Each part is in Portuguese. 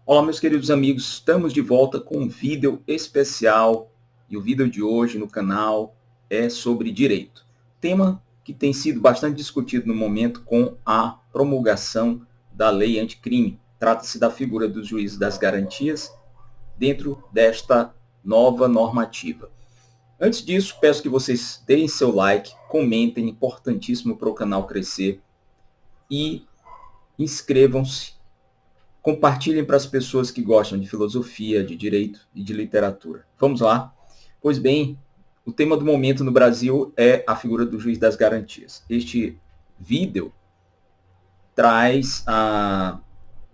Olá, meus queridos amigos, estamos de volta com um vídeo especial e o vídeo de hoje no canal é sobre direito. Tema que tem sido bastante discutido no momento com a promulgação da lei anticrime. Trata-se da figura dos juízes das garantias dentro desta nova normativa. Antes disso, peço que vocês deem seu like, comentem, importantíssimo para o canal crescer, e inscrevam-se. Compartilhem para as pessoas que gostam de filosofia, de direito e de literatura. Vamos lá? Pois bem, o tema do momento no Brasil é a figura do juiz das garantias. Este vídeo traz a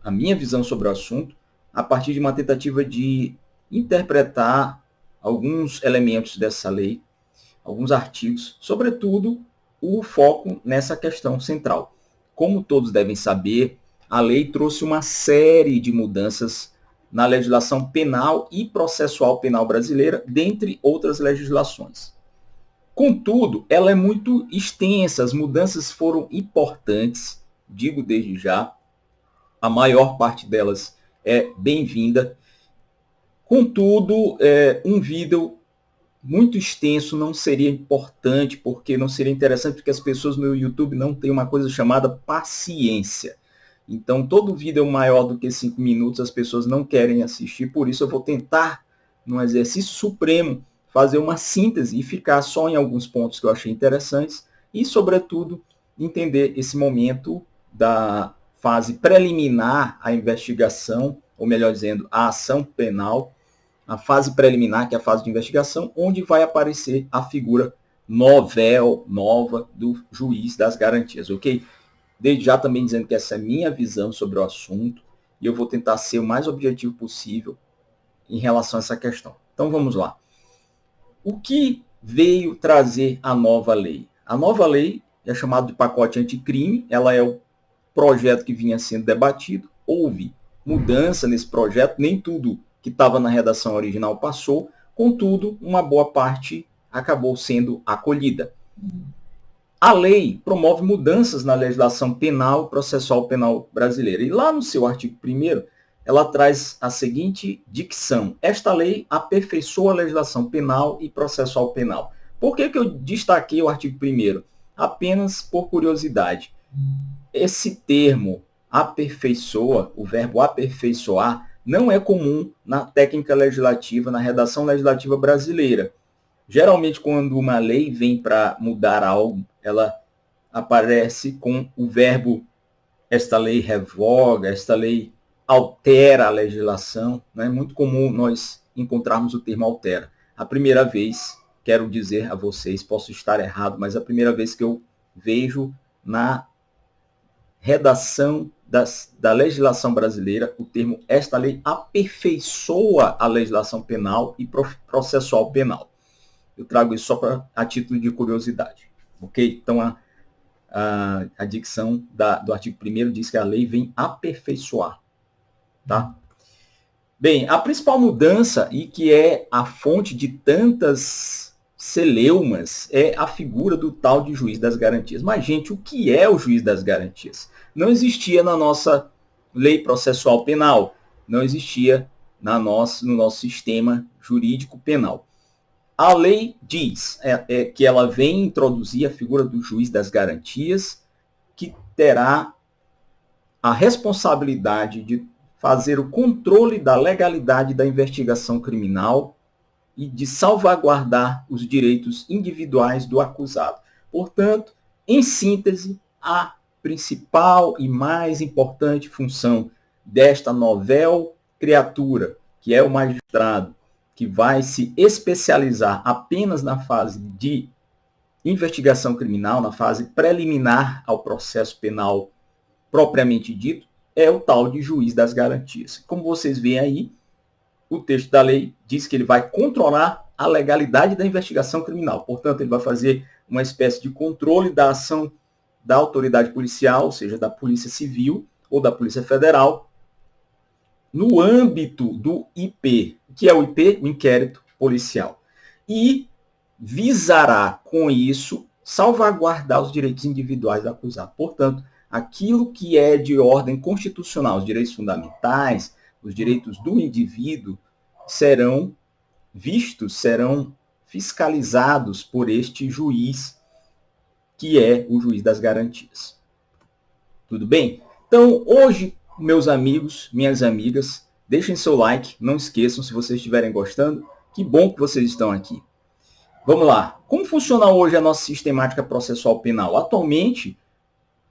minha visão sobre o assunto a partir de uma tentativa de interpretar alguns elementos dessa lei, alguns artigos, sobretudo o foco nessa questão central. Como todos devem saber, a lei trouxe uma série de mudanças na legislação penal e processual penal brasileira, dentre outras legislações. Contudo, ela é muito extensa, as mudanças foram importantes, digo desde já, a maior parte delas é bem-vinda. Contudo, um vídeo muito extenso não seria importante, porque não seria interessante, porque as pessoas no YouTube não têm uma coisa chamada paciência. Então, todo vídeo maior do que 5 minutos as pessoas não querem assistir, por isso eu vou tentar, num exercício supremo, fazer uma síntese e ficar só em alguns pontos que eu achei interessantes e, sobretudo, entender esse momento da fase preliminar à investigação, ou melhor dizendo, à ação penal, a fase preliminar, que é a fase de investigação, onde vai aparecer a figura nova do juiz das garantias, ok? Desde já também dizendo que essa é a minha visão sobre o assunto e eu vou tentar ser o mais objetivo possível em relação a essa questão. Então vamos lá. O que veio trazer a nova lei? A nova lei é chamada de pacote anticrime, ela é o projeto que vinha sendo debatido, houve mudança nesse projeto, nem tudo que estava na redação original passou, contudo, uma boa parte acabou sendo acolhida. A lei promove mudanças na legislação penal e processual penal brasileira. E lá no seu artigo 1º, ela traz a seguinte dicção: esta lei aperfeiçoa a legislação penal e processual penal. Por que eu destaquei o artigo 1º? Apenas por curiosidade. Esse termo aperfeiçoa, o verbo aperfeiçoar, não é comum na técnica legislativa, na redação legislativa brasileira. Geralmente, quando uma lei vem para mudar algo, ela aparece com o verbo esta lei revoga, esta lei altera a legislação. Não é muito comum nós encontrarmos o termo altera. A primeira vez, quero dizer a vocês, posso estar errado, mas a primeira vez que eu vejo na redação da legislação brasileira o termo esta lei aperfeiçoa a legislação penal e processual penal. Eu trago isso só a título de curiosidade. Ok? Então, a dicção do artigo 1º diz que a lei vem aperfeiçoar. Tá? Bem, a principal mudança, e que é a fonte de tantas celeumas, é a figura do tal de juiz das garantias. Mas, gente, o que é o juiz das garantias? Não existia na nossa lei processual penal, não existia no nosso sistema jurídico penal. A lei diz que ela vem introduzir a figura do juiz das garantias, que terá a responsabilidade de fazer o controle da legalidade da investigação criminal e de salvaguardar os direitos individuais do acusado. Portanto, em síntese, a principal e mais importante função desta novel criatura, que é o magistrado, que vai se especializar apenas na fase de investigação criminal, na fase preliminar ao processo penal propriamente dito, é o tal de juiz das garantias. Como vocês veem aí, o texto da lei diz que ele vai controlar a legalidade da investigação criminal. Portanto, ele vai fazer uma espécie de controle da ação da autoridade policial, ou seja, da Polícia Civil ou da Polícia Federal, no âmbito do IP. O que é o IP? O inquérito policial. E visará, com isso, salvaguardar os direitos individuais do acusado. Portanto, aquilo que é de ordem constitucional, os direitos fundamentais, os direitos do indivíduo serão vistos, serão fiscalizados por este juiz, que é o juiz das garantias. Tudo bem? Então, hoje, meus amigos, minhas amigas, deixem seu like, não esqueçam, se vocês estiverem gostando, que bom que vocês estão aqui. Vamos lá. Como funciona hoje a nossa sistemática processual penal? Atualmente,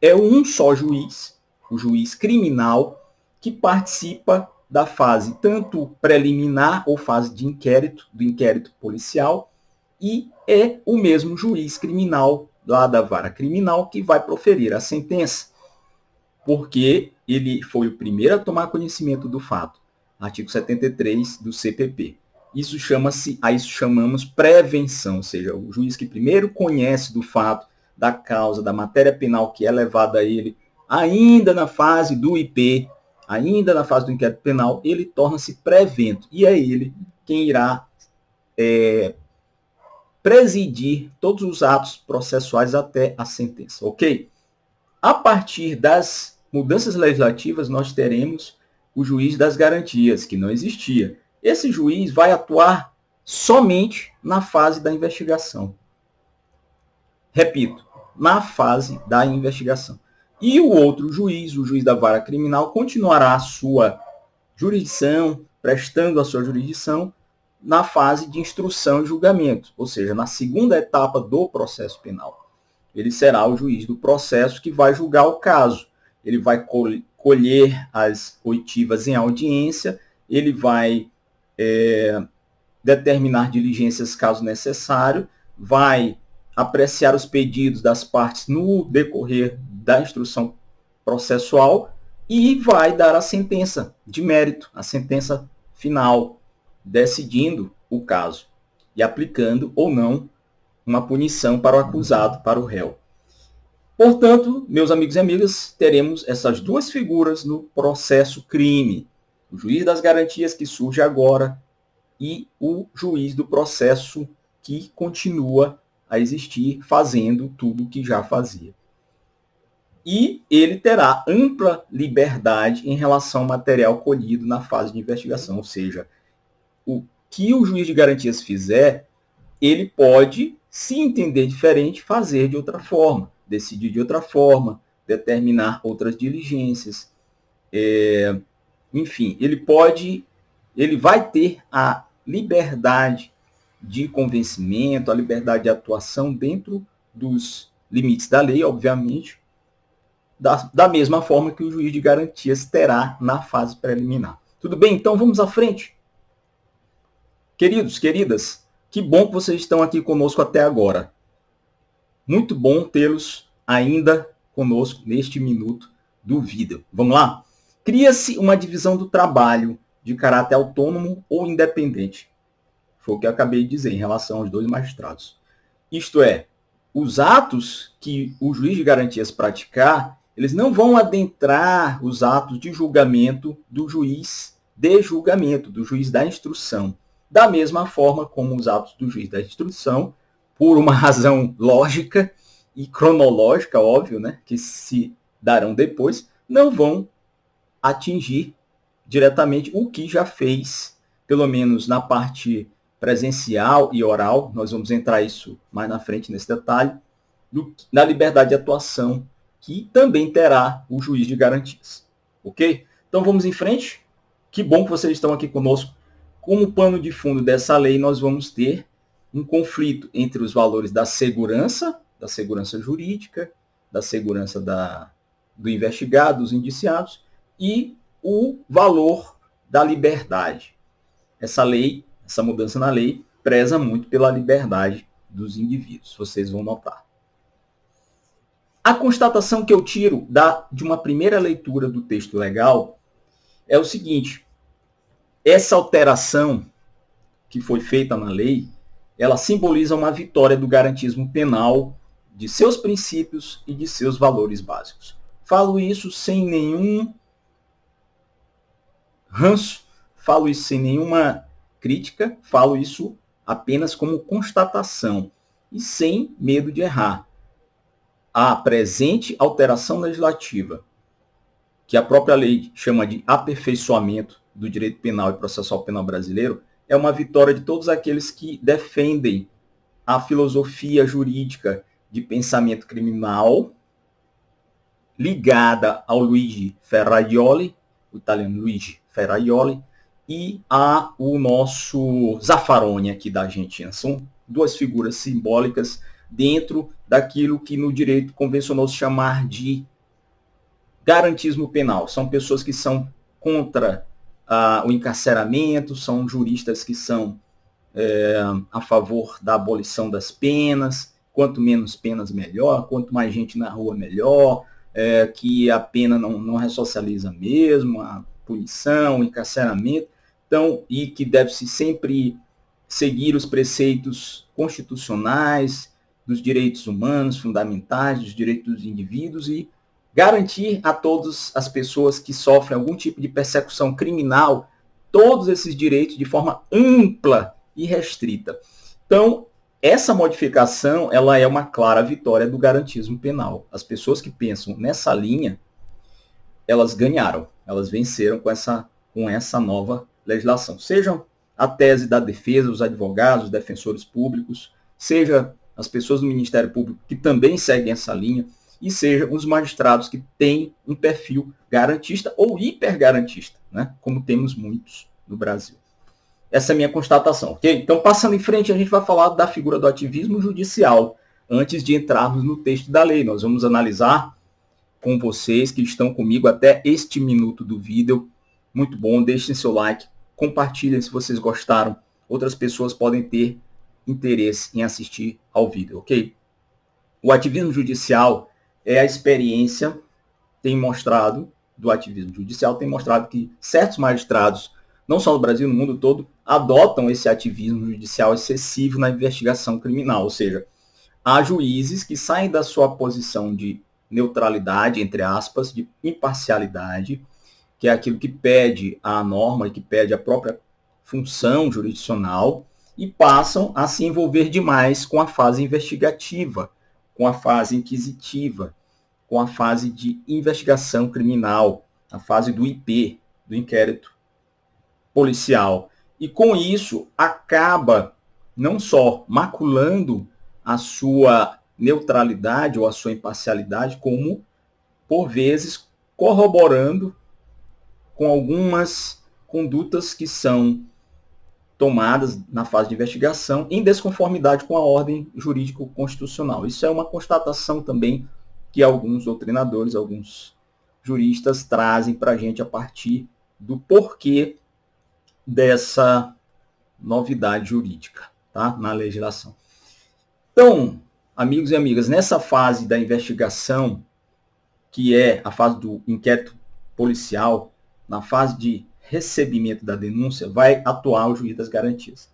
é um só juiz, o juiz criminal, que participa da fase tanto preliminar ou fase de inquérito, do inquérito policial, e é o mesmo juiz criminal lá da vara criminal que vai proferir a sentença, porque ele foi o primeiro a tomar conhecimento do fato. Artigo 73 do CPP. Isso chamamos prevenção, ou seja, o juiz que primeiro conhece do fato, da causa, da matéria penal que é levada a ele, ainda na fase do IP, ainda na fase do inquérito penal, ele torna-se prevento. E é ele quem irá presidir todos os atos processuais até a sentença, ok? A partir das mudanças legislativas, nós teremos o juiz das garantias, que não existia. Esse juiz vai atuar somente na fase da investigação. Repito, na fase da investigação. E o outro juiz, o juiz da vara criminal, continuará a sua jurisdição, prestando a sua jurisdição na fase de instrução e julgamento, ou seja, na segunda etapa do processo penal. Ele será o juiz do processo que vai julgar o caso. Ele vai colher as oitivas em audiência, ele vai determinar diligências caso necessário, vai apreciar os pedidos das partes no decorrer da instrução processual e vai dar a sentença de mérito, a sentença final, decidindo o caso e aplicando ou não uma punição para o acusado, para o réu. Portanto, meus amigos e amigas, teremos essas duas figuras no processo crime. O juiz das garantias que surge agora e o juiz do processo que continua a existir fazendo tudo o que já fazia. E ele terá ampla liberdade em relação ao material colhido na fase de investigação, ou seja, o que o juiz de garantias fizer, ele pode, se entender diferente, fazer de outra forma, decidir de outra forma, determinar outras diligências. Enfim, ele vai ter a liberdade de convencimento, a liberdade de atuação dentro dos limites da lei, obviamente, da mesma forma que o juiz de garantias terá na fase preliminar. Tudo bem? Então vamos à frente. Queridos, queridas, que bom que vocês estão aqui conosco até agora. Muito bom tê-los ainda conosco neste minuto do vídeo. Vamos lá? Cria-se uma divisão do trabalho de caráter autônomo ou independente. Foi o que eu acabei de dizer em relação aos dois magistrados. Isto é, os atos que o juiz de garantias praticar, eles não vão adentrar os atos de julgamento do juiz de julgamento, do juiz da instrução. Da mesma forma como os atos do juiz da instrução, por uma razão lógica e cronológica, óbvio, né, que se darão depois, não vão atingir diretamente o que já fez, pelo menos na parte presencial e oral, nós vamos entrar isso mais na frente nesse detalhe, da liberdade de atuação, que também terá o juiz de garantias. Ok? Então vamos em frente. Que bom que vocês estão aqui conosco. Como pano de fundo dessa lei, nós vamos ter um conflito entre os valores da segurança jurídica, da segurança do investigado, dos indiciados, e o valor da liberdade. Essa mudança na lei, preza muito pela liberdade dos indivíduos, vocês vão notar. A constatação que eu tiro de uma primeira leitura do texto legal é o seguinte: essa alteração que foi feita na lei, ela simboliza uma vitória do garantismo penal, de seus princípios e de seus valores básicos. Falo isso sem nenhum ranço, falo isso sem nenhuma crítica, falo isso apenas como constatação e sem medo de errar. A presente alteração legislativa, que a própria lei chama de aperfeiçoamento do direito penal e processual penal brasileiro é uma vitória de todos aqueles que defendem a filosofia jurídica de pensamento criminal ligada ao Luigi Ferraioli, o italiano Luigi Ferraioli, e o nosso Zaffaroni aqui da Argentina. São duas figuras simbólicas dentro daquilo que no direito convencionou se chamar de garantismo penal. São pessoas que são contra o encarceramento, são juristas que são a favor da abolição das penas, quanto menos penas melhor, quanto mais gente na rua melhor, que a pena não ressocializa mesmo, a punição, o encarceramento, então, e que deve-se sempre seguir os preceitos constitucionais dos direitos humanos fundamentais, dos direitos dos indivíduos e garantir a todas as pessoas que sofrem algum tipo de persecução criminal todos esses direitos de forma ampla e restrita. Então, essa modificação ela é uma clara vitória do garantismo penal. As pessoas que pensam nessa linha, elas ganharam, elas venceram com essa nova legislação. Seja a tese da defesa, os advogados, os defensores públicos, seja as pessoas do Ministério Público que também seguem essa linha, e seja os magistrados que têm um perfil garantista ou hipergarantista, né? Como temos muitos no Brasil. Essa é a minha constatação, ok? Então, passando em frente, a gente vai falar da figura do ativismo judicial. Antes de entrarmos no texto da lei, nós vamos analisar com vocês que estão comigo até este minuto do vídeo. Muito bom, deixem seu like, compartilhem se vocês gostaram. Outras pessoas podem ter interesse em assistir ao vídeo, ok? O ativismo judicial é a experiência, do ativismo judicial, tem mostrado que certos magistrados, não só no Brasil, no mundo todo, adotam esse ativismo judicial excessivo na investigação criminal. Ou seja, há juízes que saem da sua posição de neutralidade, entre aspas, de imparcialidade, que é aquilo que pede a norma e que pede a própria função jurisdicional, e passam a se envolver demais com a fase investigativa, com a fase inquisitiva, com a fase de investigação criminal, a fase do IP, do inquérito policial. E com isso acaba não só maculando a sua neutralidade ou a sua imparcialidade, como, por vezes, corroborando com algumas condutas que são tomadas na fase de investigação em desconformidade com a ordem jurídico-constitucional. Isso é uma constatação também que alguns doutrinadores, alguns juristas trazem para a gente a partir do porquê dessa novidade jurídica, tá? Na legislação. Então, amigos e amigas, nessa fase da investigação, que é a fase do inquérito policial, na fase de recebimento da denúncia, vai atuar o juiz das garantias.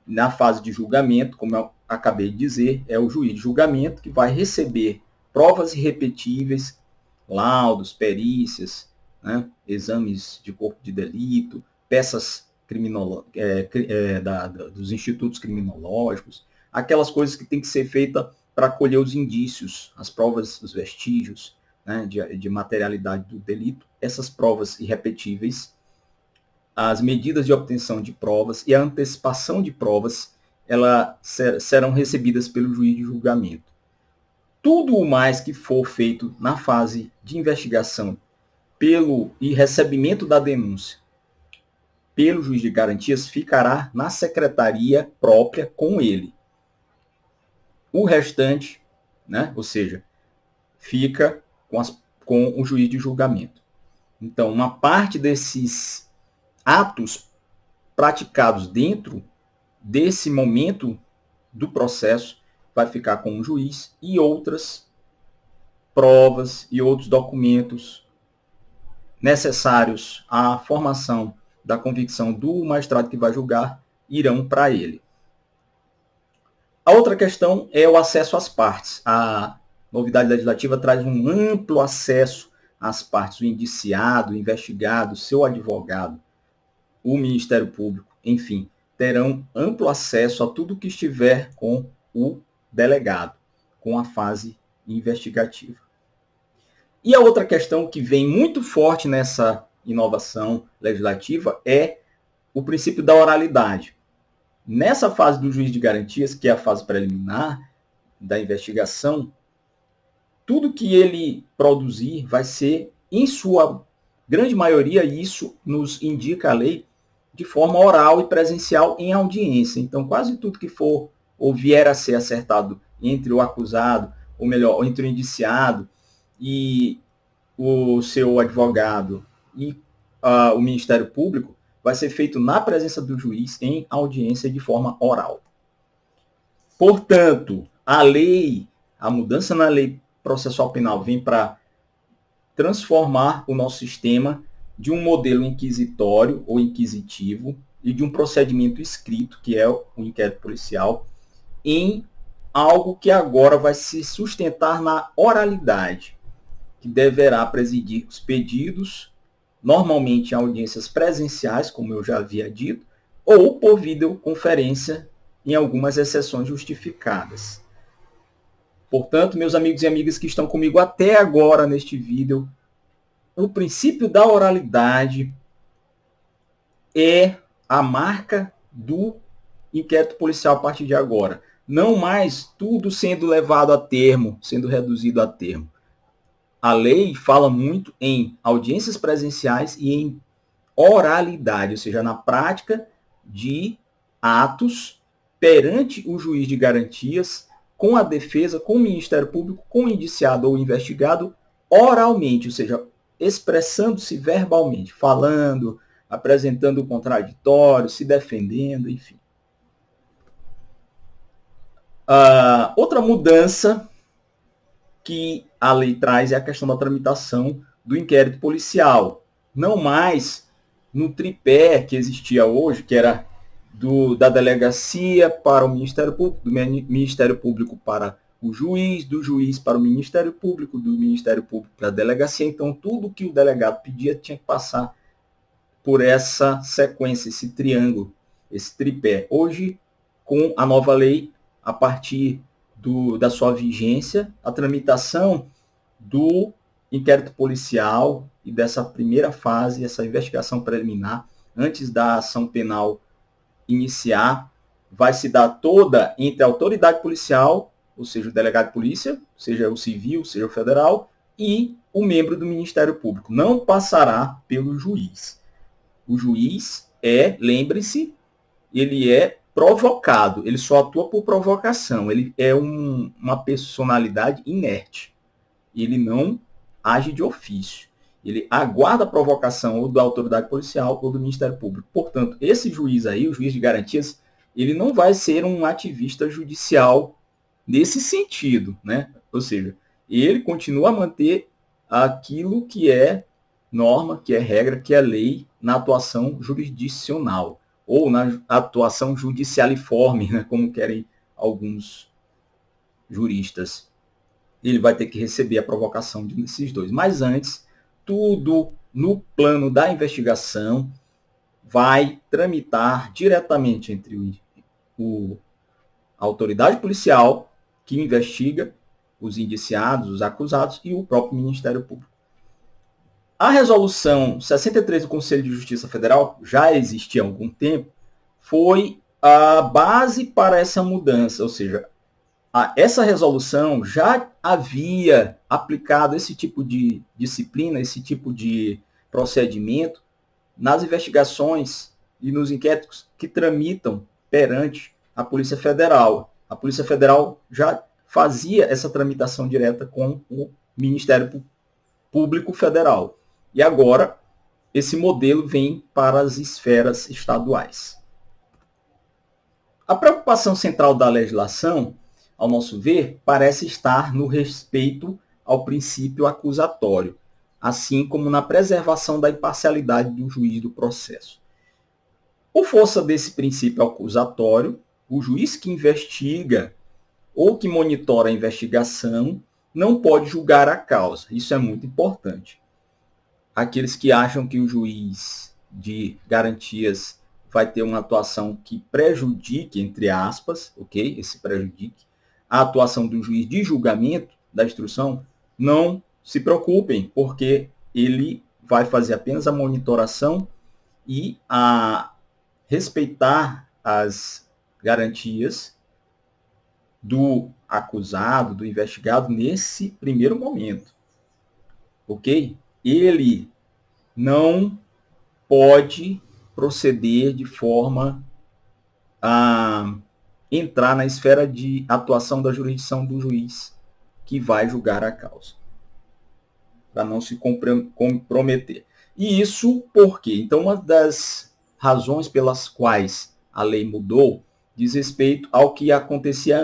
Na fase de julgamento, como eu acabei de dizer, é o juiz de julgamento que vai receber provas irrepetíveis, laudos, perícias, né, exames de corpo de delito, peças dos institutos criminológicos, aquelas coisas que tem que ser feita para colher os indícios, as provas, os vestígios, né, de materialidade do delito, essas provas irrepetíveis, as medidas de obtenção de provas e a antecipação de provas, elas serão recebidas pelo juiz de julgamento. Tudo o mais que for feito na fase de investigação e recebimento da denúncia pelo juiz de garantias ficará na secretaria própria com ele. O restante, né, ou seja, fica com o juiz de julgamento. Então, uma parte desses atos praticados dentro desse momento do processo vai ficar com o juiz e outras provas e outros documentos necessários à formação da convicção do magistrado que vai julgar irão para ele. A outra questão é o acesso às partes. A novidade legislativa traz um amplo acesso às partes, o indiciado, o investigado, seu advogado, o Ministério Público, enfim, terão amplo acesso a tudo que estiver com o delegado, com a fase investigativa. E a outra questão que vem muito forte nessa inovação legislativa é o princípio da oralidade. Nessa fase do juiz de garantias, que é a fase preliminar da investigação, tudo que ele produzir vai ser, em sua grande maioria, isso nos indica a lei, de forma oral e presencial em audiência. Então, quase tudo que for ou vier a ser acertado entre o acusado, ou melhor, entre o indiciado e o seu advogado e o Ministério Público, vai ser feito na presença do juiz em audiência de forma oral. Portanto, a mudança na lei processual penal vem para transformar o nosso sistema de um modelo inquisitório ou inquisitivo e de um procedimento escrito, que é o inquérito policial, em algo que agora vai se sustentar na oralidade, que deverá presidir os pedidos, normalmente em audiências presenciais, como eu já havia dito, ou por videoconferência, em algumas exceções justificadas. Portanto, meus amigos e amigas que estão comigo até agora neste vídeo, o princípio da oralidade é a marca do inquérito policial a partir de agora. Não mais tudo sendo levado a termo, sendo reduzido a termo. A lei fala muito em audiências presenciais e em oralidade, ou seja, na prática de atos perante o juiz de garantias, com a defesa, com o Ministério Público, com o indiciado ou investigado, oralmente, ou seja, expressando-se verbalmente, falando, apresentando o contraditório, se defendendo, enfim. Outra mudança que a lei traz é a questão da tramitação do inquérito policial. Não mais no tripé que existia hoje, que era da delegacia para o Ministério Público, do Ministério Público para o juiz, do juiz para o Ministério Público, do Ministério Público para a delegacia. Então, tudo que o delegado pedia tinha que passar por essa sequência, esse triângulo, esse tripé. Hoje, com a nova lei, a partir da sua vigência, a tramitação do inquérito policial e dessa primeira fase, essa investigação preliminar, antes da ação penal iniciar, vai se dar toda entre a autoridade policial, ou seja, o delegado de polícia, seja o civil, seja o federal, e o membro do Ministério Público. Não passará pelo juiz. O juiz lembre-se, ele é provocado, ele só atua por provocação, ele é uma personalidade inerte, ele não age de ofício, ele aguarda a provocação ou da autoridade policial ou do Ministério Público. Portanto, esse juiz aí, o juiz de garantias, ele não vai ser um ativista judicial nesse sentido, né? Ou seja, ele continua a manter aquilo que é norma, que é regra, que é lei na atuação jurisdicional ou na atuação judicialiforme, né, como querem alguns juristas. Ele vai ter que receber a provocação desses dois. Mas antes, tudo no plano da investigação vai tramitar diretamente entre a autoridade policial, que investiga os indiciados, os acusados, e o próprio Ministério Público. A resolução 63 do Conselho de Justiça Federal, já existia há algum tempo, foi a base para essa mudança, ou seja, essa resolução já havia aplicado esse tipo de disciplina, esse tipo de procedimento nas investigações e nos inquéritos que tramitam perante a Polícia Federal. A Polícia Federal já fazia essa tramitação direta com o Ministério Público Federal. E agora, esse modelo vem para as esferas estaduais. A preocupação central da legislação, ao nosso ver, parece estar no respeito ao princípio acusatório, assim como na preservação da imparcialidade do juiz do processo. Por força desse princípio acusatório, o juiz que investiga ou que monitora a investigação não pode julgar a causa. Isso é muito importante. Aqueles que acham que o juiz de garantias vai ter uma atuação que prejudique, entre aspas, ok? Esse prejudique a atuação do juiz de julgamento da instrução, não se preocupem, porque ele vai fazer apenas a monitoração e a respeitar as garantias do acusado, do investigado, nesse primeiro momento. Ok? Ele não pode proceder de forma a entrar na esfera de atuação da jurisdição do juiz que vai julgar a causa, para não se comprometer. E isso por quê? Então, uma das razões pelas quais a lei mudou diz respeito ao que acontecia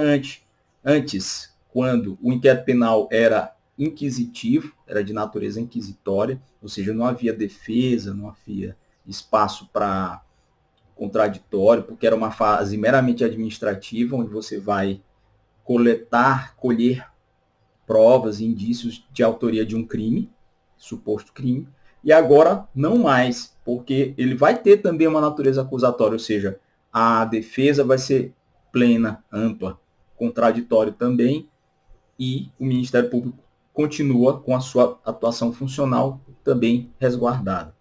antes, quando o inquérito penal era inquisitivo, era de natureza inquisitória, ou seja, não havia defesa, não havia espaço para contraditório, porque era uma fase meramente administrativa, onde você vai colher provas e indícios de autoria de um crime, suposto crime, e agora não mais, porque ele vai ter também uma natureza acusatória, ou seja, a defesa vai ser plena, ampla, contraditório também, e o Ministério Público continua com a sua atuação funcional também resguardada.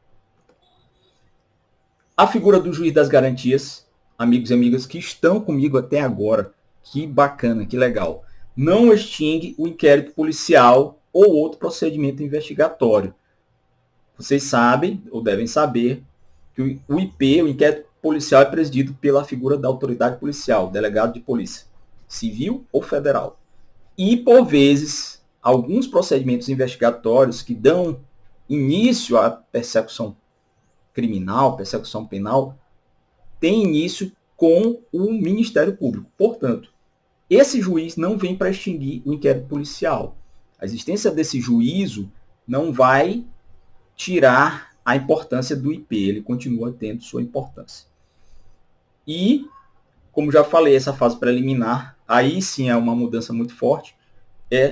A figura do juiz das garantias, amigos e amigas que estão comigo até agora, que bacana, que legal, não extingue o inquérito policial ou outro procedimento investigatório. Vocês sabem, ou devem saber, que o IP, o inquérito policial, é presidido pela figura da autoridade policial, delegado de polícia, civil ou federal. E, por vezes, alguns procedimentos investigatórios que dão início à persecução criminal, persecução penal, têm início com o Ministério Público. Portanto, esse juiz não vem para extinguir o inquérito policial. A existência desse juízo não vai tirar a importância do IP, ele continua tendo sua importância. E, como já falei, essa fase preliminar, aí sim é uma mudança muito forte,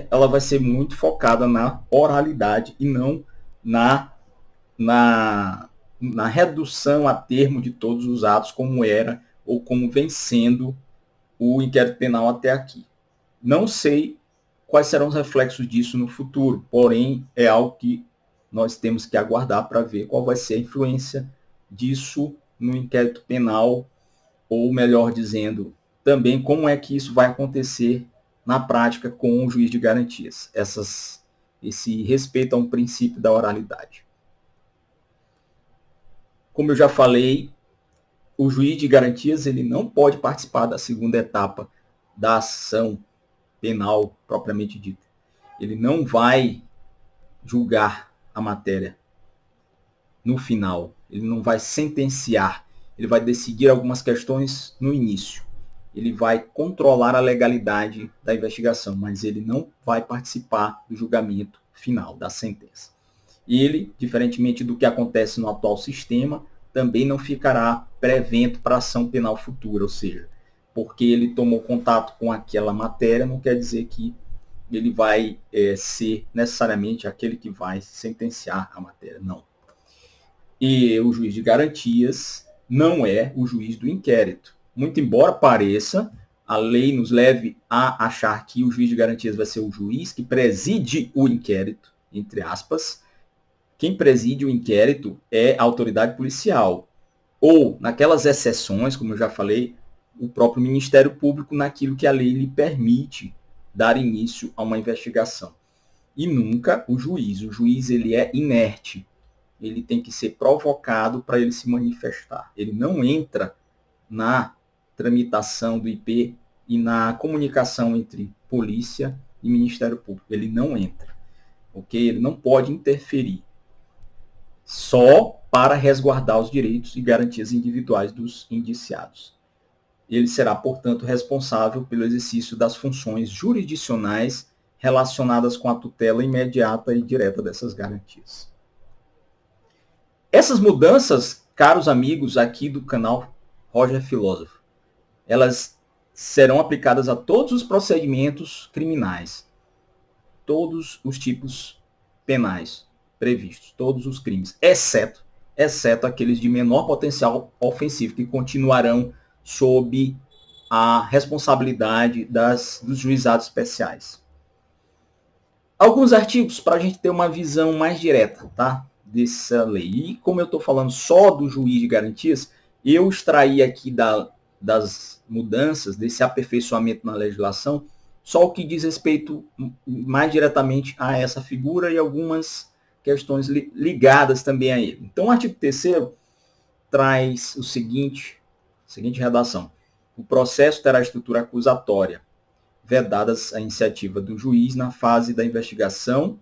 ela vai ser muito focada na oralidade e não na redução a termo de todos os atos, como era ou como vem sendo o inquérito penal até aqui. Não sei quais serão os reflexos disso no futuro, porém é algo que nós temos que aguardar para ver qual vai ser a influência disso no inquérito penal, ou melhor dizendo, também como é que isso vai acontecer na prática com o juiz de garantias. Esse respeito a um princípio da oralidade. Como eu já falei, o juiz de garantias ele não pode participar da segunda etapa da ação penal propriamente dita. Ele não vai julgar a matéria no final. Ele não vai sentenciar. Ele vai decidir algumas questões no início. Ele vai controlar a legalidade da investigação, mas ele não vai participar do julgamento final, da sentença. Ele, diferentemente do que acontece no atual sistema, também não ficará prevento para ação penal futura, ou seja, porque ele tomou contato com aquela matéria, não quer dizer que ele vai ser necessariamente aquele que vai sentenciar a matéria, não. E o juiz de garantias não é o juiz do inquérito. Muito embora pareça, a lei nos leve a achar que o juiz de garantias vai ser o juiz que preside o inquérito, entre aspas. Quem preside o inquérito é a autoridade policial. Ou, naquelas exceções, como eu já falei, o próprio Ministério Público, naquilo que a lei lhe permite dar início a uma investigação. E nunca o juiz. O juiz ele é inerte. Ele tem que ser provocado para ele se manifestar. Ele não entra na tramitação do IP e na comunicação entre polícia e Ministério Público. Ele não entra. Okay? Ele não pode interferir. Só para resguardar os direitos e garantias individuais dos indiciados. Ele será, portanto, responsável pelo exercício das funções jurisdicionais relacionadas com a tutela imediata e direta dessas garantias. Essas mudanças, caros amigos aqui do canal Roger Filósofo, elas serão aplicadas a todos os procedimentos criminais, todos os tipos penais previstos, todos os crimes, exceto aqueles de menor potencial ofensivo, que continuarão sob a responsabilidade dos juizados especiais. Alguns artigos para a gente ter uma visão mais direta, tá? dessa lei. E como eu estou falando só do juiz de garantias, eu extraí aqui das mudanças, desse aperfeiçoamento na legislação, só o que diz respeito mais diretamente a essa figura e algumas questões ligadas também a ele. Então, o artigo 3º traz a seguinte redação. O processo terá estrutura acusatória, vedadas a iniciativa do juiz na fase da investigação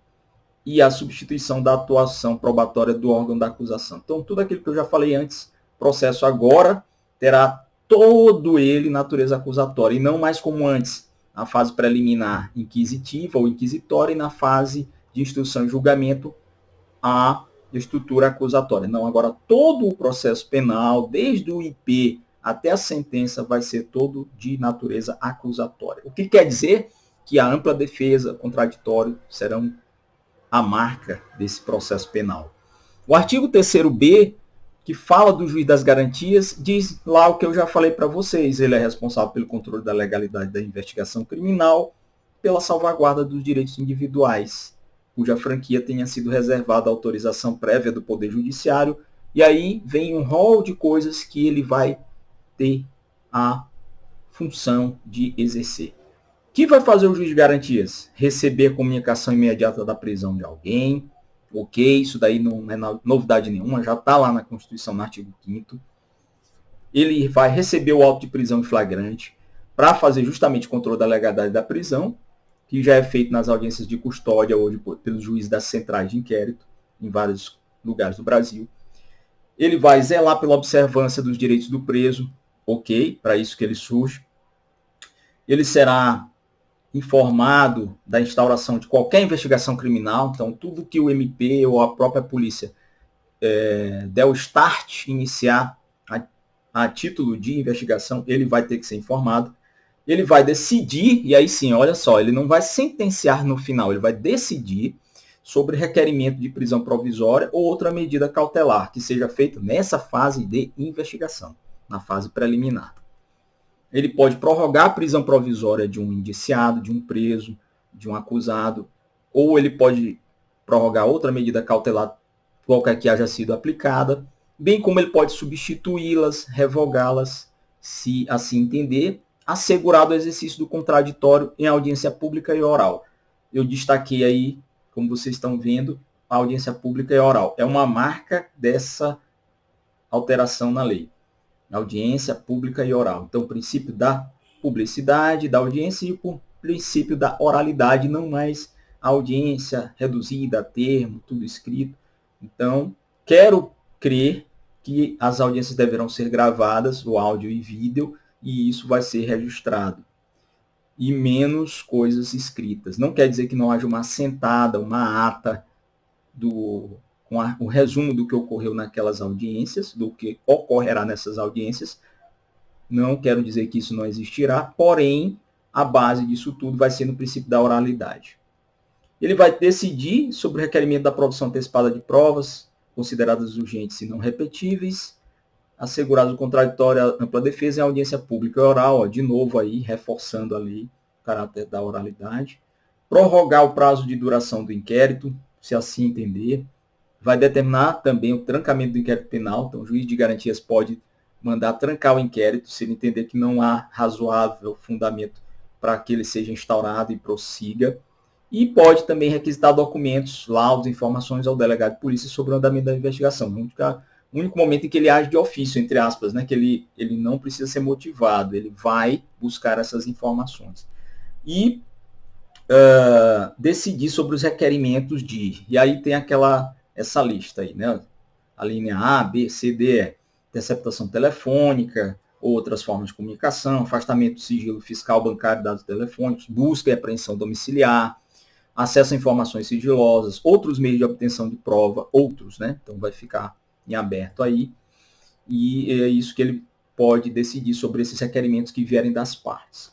e a substituição da atuação probatória do órgão da acusação. Então, tudo aquilo que eu já falei antes, processo agora terá todo ele natureza acusatória, e não mais como antes, na fase preliminar inquisitiva ou inquisitória, e na fase de instrução e julgamento, a estrutura acusatória. Não, agora todo o processo penal, desde o IP até a sentença, vai ser todo de natureza acusatória. O que quer dizer que a ampla defesa, contraditório, serão a marca desse processo penal. O artigo 3º-B, que fala do juiz das garantias, diz lá o que eu já falei para vocês. Ele é responsável pelo controle da legalidade da investigação criminal, pela salvaguarda dos direitos individuais, cuja franquia tenha sido reservada a autorização prévia do Poder Judiciário. E aí vem um rol de coisas que ele vai ter a função de exercer. O que vai fazer o juiz de garantias? Receber a comunicação imediata da prisão de alguém. Ok, isso daí não é novidade nenhuma, já está lá na Constituição, no artigo 5º. Ele vai receber o auto de prisão em flagrante para fazer justamente o controle da legalidade da prisão, que já é feito nas audiências de custódia hoje pelos juízes das centrais de inquérito, em vários lugares do Brasil. Ele vai zelar pela observância dos direitos do preso, ok, para isso que ele surge. Ele será informado da instauração de qualquer investigação criminal, então tudo que o MP ou a própria polícia der o start, iniciar a título de investigação, ele vai ter que ser informado. Ele vai decidir, e aí sim, olha só, ele não vai sentenciar no final, ele vai decidir sobre requerimento de prisão provisória ou outra medida cautelar que seja feita nessa fase de investigação, na fase preliminar. Ele pode prorrogar a prisão provisória de um indiciado, de um preso, de um acusado, ou ele pode prorrogar outra medida cautelar, qualquer que haja sido aplicada, bem como ele pode substituí-las, revogá-las, se assim entender, assegurado o exercício do contraditório em audiência pública e oral. Eu destaquei aí, como vocês estão vendo, a audiência pública e oral. É uma marca dessa alteração na lei. Audiência pública e oral. Então, o princípio da publicidade, da audiência, e o princípio da oralidade, não mais a audiência reduzida a termo, tudo escrito. Então, quero crer que as audiências deverão ser gravadas, o áudio e vídeo, e isso vai ser registrado. E menos coisas escritas. Não quer dizer que não haja uma assentada, uma ata com o resumo do que ocorreu naquelas audiências, do que ocorrerá nessas audiências. Não quero dizer que isso não existirá, porém, a base disso tudo vai ser no princípio da oralidade. Ele vai decidir sobre o requerimento da produção antecipada de provas, consideradas urgentes e não repetíveis, assegurado o contraditório à ampla defesa em audiência pública e oral, de novo aí, reforçando ali o caráter da oralidade. Prorrogar o prazo de duração do inquérito, se assim entender. Vai determinar também o trancamento do inquérito penal. Então, o juiz de garantias pode mandar trancar o inquérito se ele entender que não há razoável fundamento para que ele seja instaurado e prossiga. E pode também requisitar documentos, laudos, informações ao delegado de polícia sobre o andamento da investigação. O único momento em que ele age de ofício, entre aspas, né, que ele não precisa ser motivado, ele vai buscar essas informações. E decidir sobre os requerimentos e aí tem essa lista aí, né? A linha A, B, C, D, E. Interceptação telefônica, outras formas de comunicação, afastamento do sigilo fiscal, bancário, dados telefônicos, busca e apreensão domiciliar, acesso a informações sigilosas, outros meios de obtenção de prova, outros, né? Então vai ficar em aberto aí. E é isso que ele pode decidir sobre esses requerimentos que vierem das partes.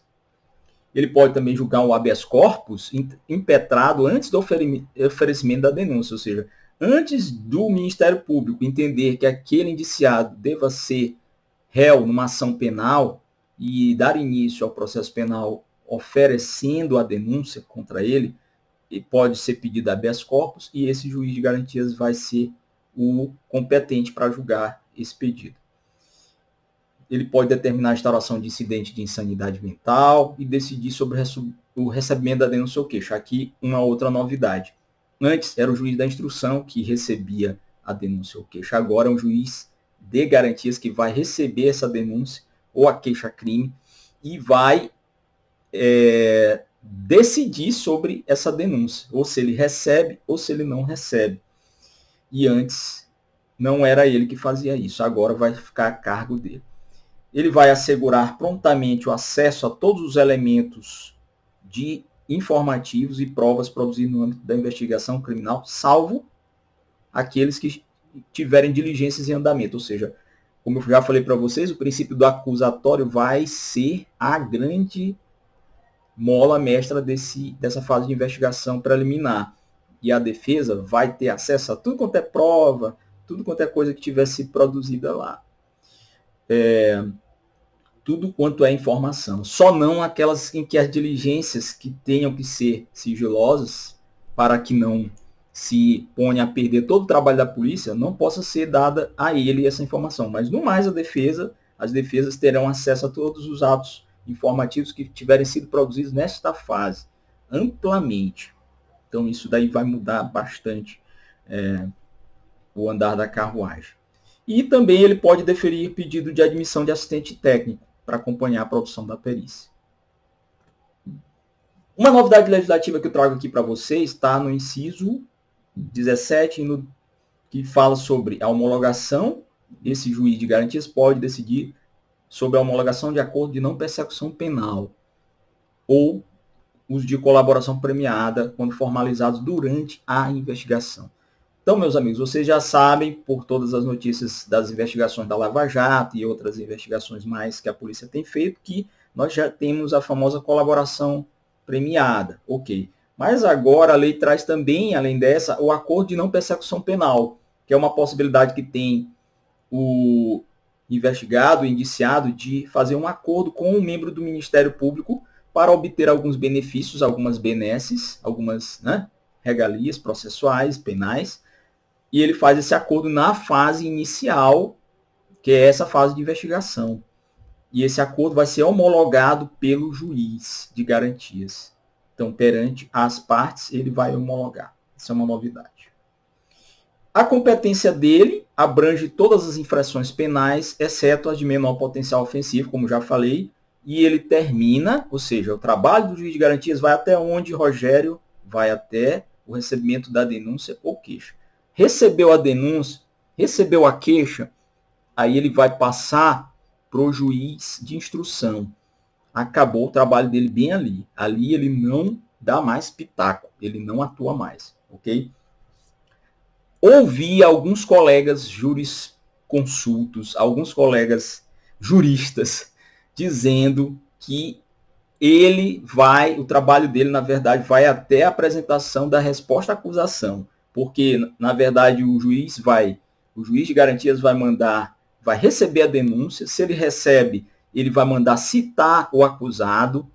Ele pode também julgar um habeas corpus impetrado antes do oferecimento da denúncia, ou seja, antes do Ministério Público entender que aquele indiciado deva ser réu numa ação penal e dar início ao processo penal oferecendo a denúncia contra ele, e pode ser pedido habeas corpus, e esse juiz de garantias vai ser o competente para julgar esse pedido. Ele pode determinar a instauração de incidente de insanidade mental e decidir sobre o recebimento da denúncia ou queixa. Aqui, uma outra novidade. Antes, era o juiz da instrução que recebia a denúncia ou queixa. Agora, é um juiz de garantias que vai receber essa denúncia ou a queixa-crime e vai decidir sobre essa denúncia, ou se ele recebe ou se ele não recebe. E antes, não era ele que fazia isso, agora vai ficar a cargo dele. Ele vai assegurar prontamente o acesso a todos os elementos de informativos e provas produzidos no âmbito da investigação criminal, salvo aqueles que tiverem diligências em andamento. Ou seja, como eu já falei para vocês, o princípio do acusatório vai ser a grande mola mestra dessa fase de investigação preliminar. E a defesa vai ter acesso a tudo quanto é prova, tudo quanto é coisa que tivesse produzida lá. Tudo quanto é informação. Só não aquelas em que as diligências que tenham que ser sigilosas, para que não se ponha a perder todo o trabalho da polícia, não possa ser dada a ele essa informação. Mas, no mais, as defesas terão acesso a todos os atos informativos que tiverem sido produzidos nesta fase, amplamente. Então, isso daí vai mudar bastante o andar da carruagem. E também ele pode deferir pedido de admissão de assistente técnico para acompanhar a produção da perícia. Uma novidade legislativa que eu trago aqui para vocês está no inciso 17, que fala sobre a homologação. Esse juiz de garantias pode decidir sobre a homologação de acordo de não persecução penal ou os de colaboração premiada quando formalizados durante a investigação. Então, meus amigos, vocês já sabem, por todas as notícias das investigações da Lava Jato e outras investigações mais que a polícia tem feito, que nós já temos a famosa colaboração premiada. Ok. Mas agora a lei traz também, além dessa, o acordo de não persecução penal, que é uma possibilidade que tem o investigado, o indiciado, de fazer um acordo com um membro do Ministério Público para obter alguns benefícios, algumas benesses, algumas regalias processuais, penais, e ele faz esse acordo na fase inicial, que é essa fase de investigação. E esse acordo vai ser homologado pelo juiz de garantias. Então, perante as partes, ele vai homologar. Isso é uma novidade. A competência dele abrange todas as infrações penais, exceto as de menor potencial ofensivo, como já falei, e ele termina, ou seja, o trabalho do juiz de garantias vai até onde, Rogério? Vai até o recebimento da denúncia ou queixa. Recebeu a denúncia, recebeu a queixa, aí ele vai passar para o juiz de instrução. Acabou o trabalho dele bem ali. Ali ele não dá mais pitaco, ele não atua mais, ok? Ouvi alguns colegas jurisconsultos, alguns colegas juristas, dizendo que o trabalho dele, na verdade, vai até a apresentação da resposta à acusação. Porque, na verdade, o juiz de garantias vai receber a denúncia. Se ele recebe, ele vai mandar citar o acusado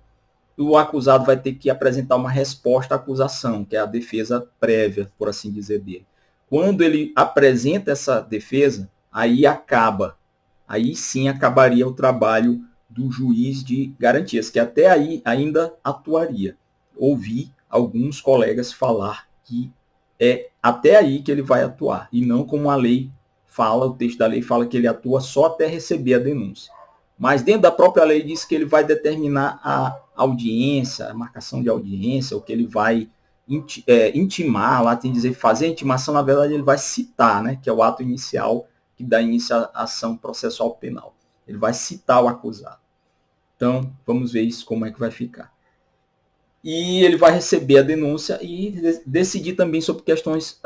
vai ter que apresentar uma resposta à acusação, que é a defesa prévia, por assim dizer, dele. Quando ele apresenta essa defesa, aí sim acabaria o trabalho do juiz de garantias, que até aí ainda atuaria. Ouvi alguns colegas falar que é até aí que ele vai atuar, e não como a lei fala, o texto da lei fala que ele atua só até receber a denúncia. Mas dentro da própria lei diz que ele vai determinar a audiência, a marcação de audiência, o que ele vai intimar, lá tem que dizer, fazer a intimação, na verdade ele vai citar, que é o ato inicial que dá início à ação processual penal. Ele vai citar o acusado. Então, vamos ver isso, como é que vai ficar. E ele vai receber a denúncia e decidir também sobre questões,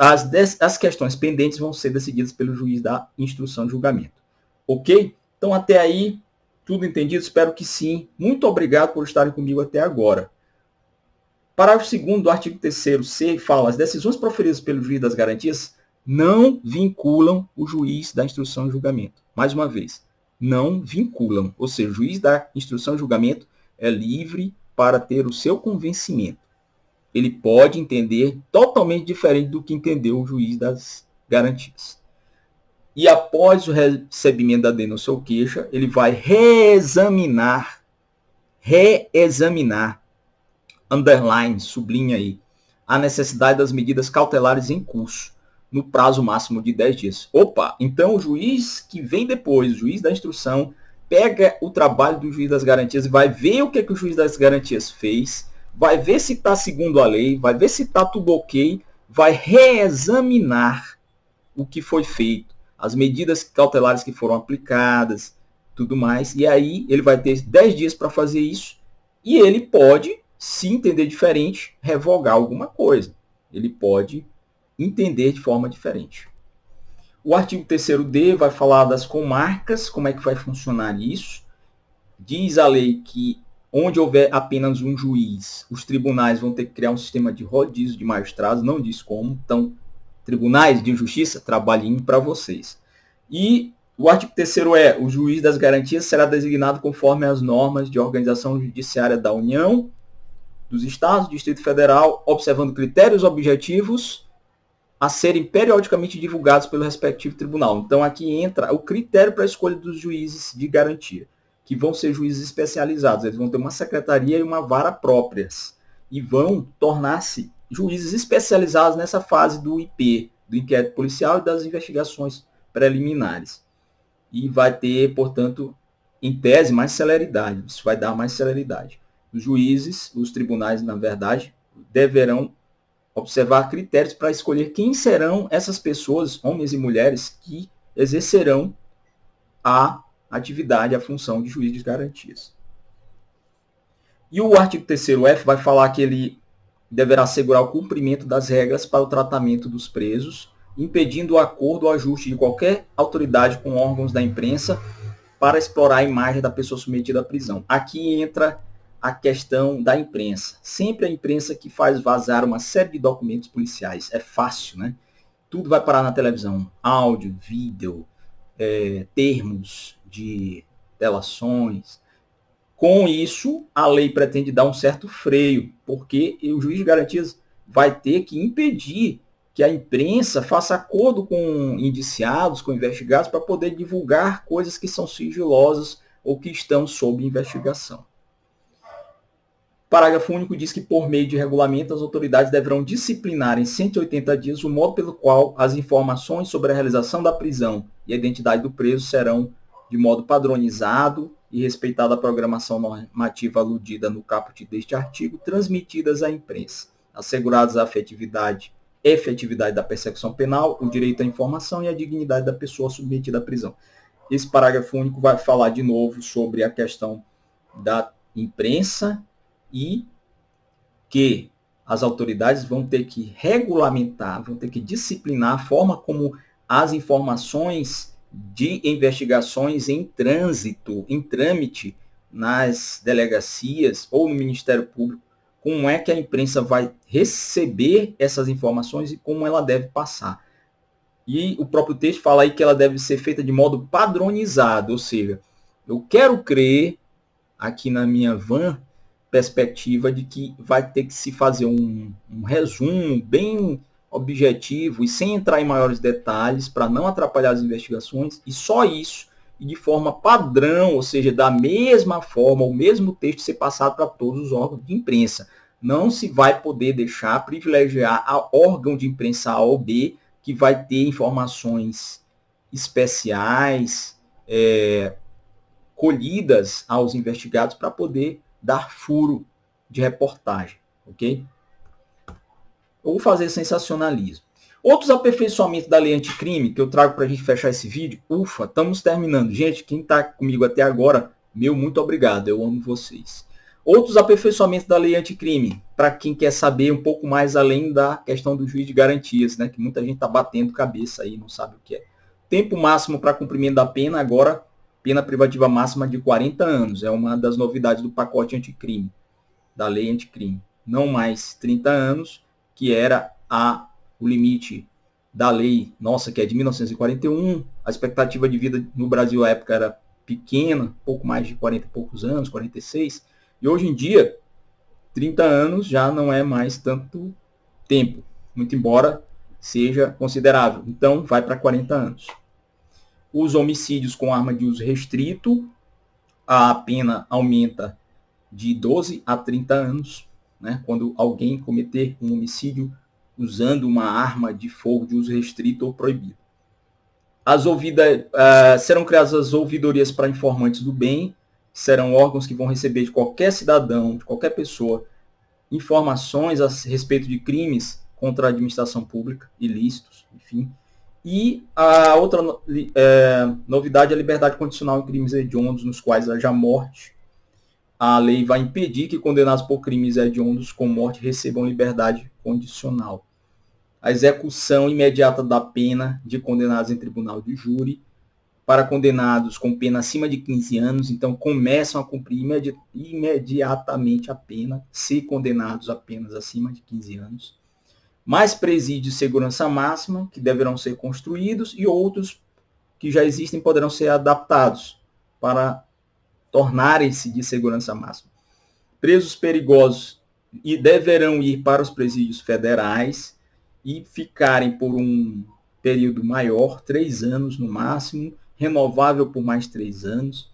as questões pendentes vão ser decididas pelo juiz da instrução de julgamento. Ok? Então, até aí, tudo entendido? Espero que sim. Muito obrigado por estarem comigo até agora. Parágrafo 2º do artigo 3º-C fala: as decisões proferidas pelo juiz das garantias não vinculam o juiz da instrução e julgamento. Mais uma vez, não vinculam. Ou seja, o juiz da instrução e julgamento é livre para ter o seu convencimento. Ele pode entender totalmente diferente do que entendeu o juiz das garantias. e após o recebimento da denúncia ou queixa, ele vai reexaminar, underline, sublinha aí, a necessidade das medidas cautelares em curso, no prazo máximo de 10 dias. Opa, então o juiz que vem depois, o juiz da instrução, pega o trabalho do juiz das garantias e vai ver o que o juiz das garantias fez, vai ver se está segundo a lei, vai ver se está tudo ok, vai reexaminar o que foi feito, as medidas cautelares que foram aplicadas, tudo mais, e aí ele vai ter 10 dias para fazer isso, e ele pode, se entender diferente, revogar alguma coisa. Ele pode entender de forma diferente. O artigo 3º-D vai falar das comarcas, como é que vai funcionar isso. Diz a lei que onde houver apenas um juiz, os tribunais vão ter que criar um sistema de rodízio de magistrados, não diz como, então, tribunais de justiça, trabalhinho para vocês. E o artigo 3º é, o juiz das garantias será designado conforme as normas de organização judiciária da União, dos Estados, do Distrito Federal, observando critérios objetivos a serem periodicamente divulgados pelo respectivo tribunal. Então, aqui entra o critério para a escolha dos juízes de garantia, que vão ser juízes especializados. Eles vão ter uma secretaria e uma vara próprias e vão tornar-se juízes especializados nessa fase do IP, do inquérito policial e das investigações preliminares. E vai ter, portanto, em tese, mais celeridade. Isso vai dar mais celeridade. Os juízes, os tribunais, na verdade, deverão observar critérios para escolher quem serão essas pessoas, homens e mulheres, que exercerão a atividade, a função de juiz de garantias. E o artigo 3º-F vai falar que ele deverá assegurar o cumprimento das regras para o tratamento dos presos, impedindo o acordo ou ajuste de qualquer autoridade com órgãos da imprensa para explorar a imagem da pessoa submetida à prisão. Aqui entra a questão da imprensa. Sempre a imprensa que faz vazar uma série de documentos policiais. É fácil, né? Tudo vai parar na televisão. Áudio, vídeo, termos de delações. Com isso, a lei pretende dar um certo freio, porque o juiz de garantias vai ter que impedir que a imprensa faça acordo com indiciados, com investigados, para poder divulgar coisas que são sigilosas ou que estão sob investigação. Parágrafo único diz que, por meio de regulamento, as autoridades deverão disciplinar em 180 dias o modo pelo qual as informações sobre a realização da prisão e a identidade do preso serão, de modo padronizado e respeitada a programação normativa aludida no caput deste artigo, transmitidas à imprensa, asseguradas a efetividade da persecução penal, o direito à informação e a dignidade da pessoa submetida à prisão. Esse parágrafo único vai falar de novo sobre a questão da imprensa e que as autoridades vão ter que regulamentar, vão ter que disciplinar a forma como as informações de investigações em trânsito, em trâmite nas delegacias ou no Ministério Público, como é que a imprensa vai receber essas informações e como ela deve passar. E o próprio texto fala aí que ela deve ser feita de modo padronizado, ou seja, eu quero crer, aqui na minha perspectiva, de que vai ter que se fazer um resumo bem objetivo e sem entrar em maiores detalhes para não atrapalhar as investigações, e só isso, e de forma padrão, ou seja, da mesma forma, o mesmo texto ser passado para todos os órgãos de imprensa. Não se vai poder deixar privilegiar a órgão de imprensa A ou B, que vai ter informações especiais, colhidas aos investigados para poder dar furo de reportagem, ok? Eu vou fazer sensacionalismo. Outros aperfeiçoamentos da lei anticrime que eu trago para a gente fechar esse vídeo. Ufa, estamos terminando. Gente, quem está comigo até agora, meu muito obrigado, eu amo vocês. Outros aperfeiçoamentos da lei anticrime, para quem quer saber um pouco mais além da questão do juiz de garantias, né, que muita gente está batendo cabeça aí, não sabe o que é. Tempo máximo para cumprimento da pena, agora pena privativa máxima de 40 anos. É uma das novidades do pacote anticrime, da lei anticrime. Não mais 30 anos, que era o limite da lei nossa, que é de 1941. A expectativa de vida no Brasil à época era pequena, pouco mais de 40 e poucos anos, 46. E hoje em dia, 30 anos já não é mais tanto tempo, muito embora seja considerável. Então, vai para 40 anos. Os homicídios com arma de uso restrito, a pena aumenta de 12 a 30 anos, né, quando alguém cometer um homicídio usando uma arma de fogo de uso restrito ou proibido. Serão criadas as ouvidorias para informantes do bem, serão órgãos que vão receber de qualquer cidadão, de qualquer pessoa, informações a respeito de crimes contra a administração pública, ilícitos, enfim. E a outra novidade é a liberdade condicional em crimes hediondos, nos quais haja morte. A lei vai impedir que condenados por crimes hediondos com morte recebam liberdade condicional. A execução imediata da pena de condenados em tribunal de júri, para condenados com pena acima de 15 anos, então começam a cumprir imediatamente a pena, se condenados apenas acima de 15 anos. Mais presídios de segurança máxima, que deverão ser construídos, e outros que já existem poderão ser adaptados para tornarem-se de segurança máxima. Presos perigosos deverão ir para os presídios federais e ficarem por um período maior, 3 anos no máximo, renovável por mais 3 anos.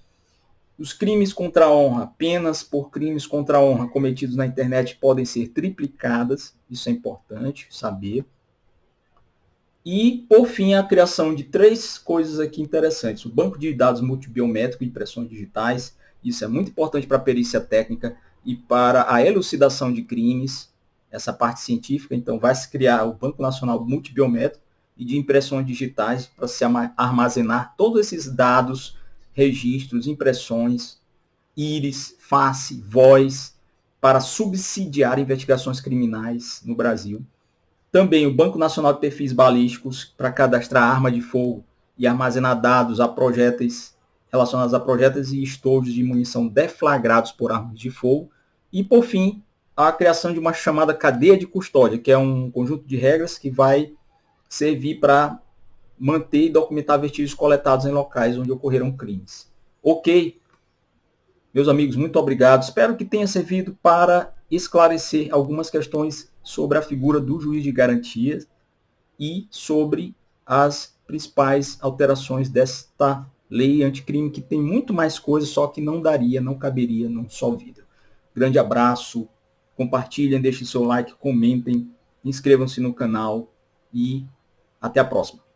Os crimes contra a honra, penas por crimes contra a honra cometidos na internet podem ser triplicadas, isso é importante saber. E, por fim, a criação de 3 coisas aqui interessantes. O banco de dados multibiométrico e impressões digitais, isso é muito importante para a perícia técnica e para a elucidação de crimes, essa parte científica. Então, vai se criar o Banco Nacional Multibiométrico e de impressões digitais para se armazenar todos esses dados, registros, impressões, íris, face, voz, para subsidiar investigações criminais no Brasil. Também o Banco Nacional de Perfis Balísticos para cadastrar arma de fogo e armazenar dados a projéteis relacionados a projéteis e estojos de munição deflagrados por armas de fogo. E, por fim, a criação de uma chamada cadeia de custódia, que é um conjunto de regras que vai servir para manter e documentar vestígios coletados em locais onde ocorreram crimes. Ok? Meus amigos, muito obrigado. Espero que tenha servido para esclarecer algumas questões sobre a figura do juiz de garantias e sobre as principais alterações desta lei anticrime, que tem muito mais coisas, só que não caberia num só vídeo. Grande abraço, compartilhem, deixem seu like, comentem, inscrevam-se no canal e até a próxima.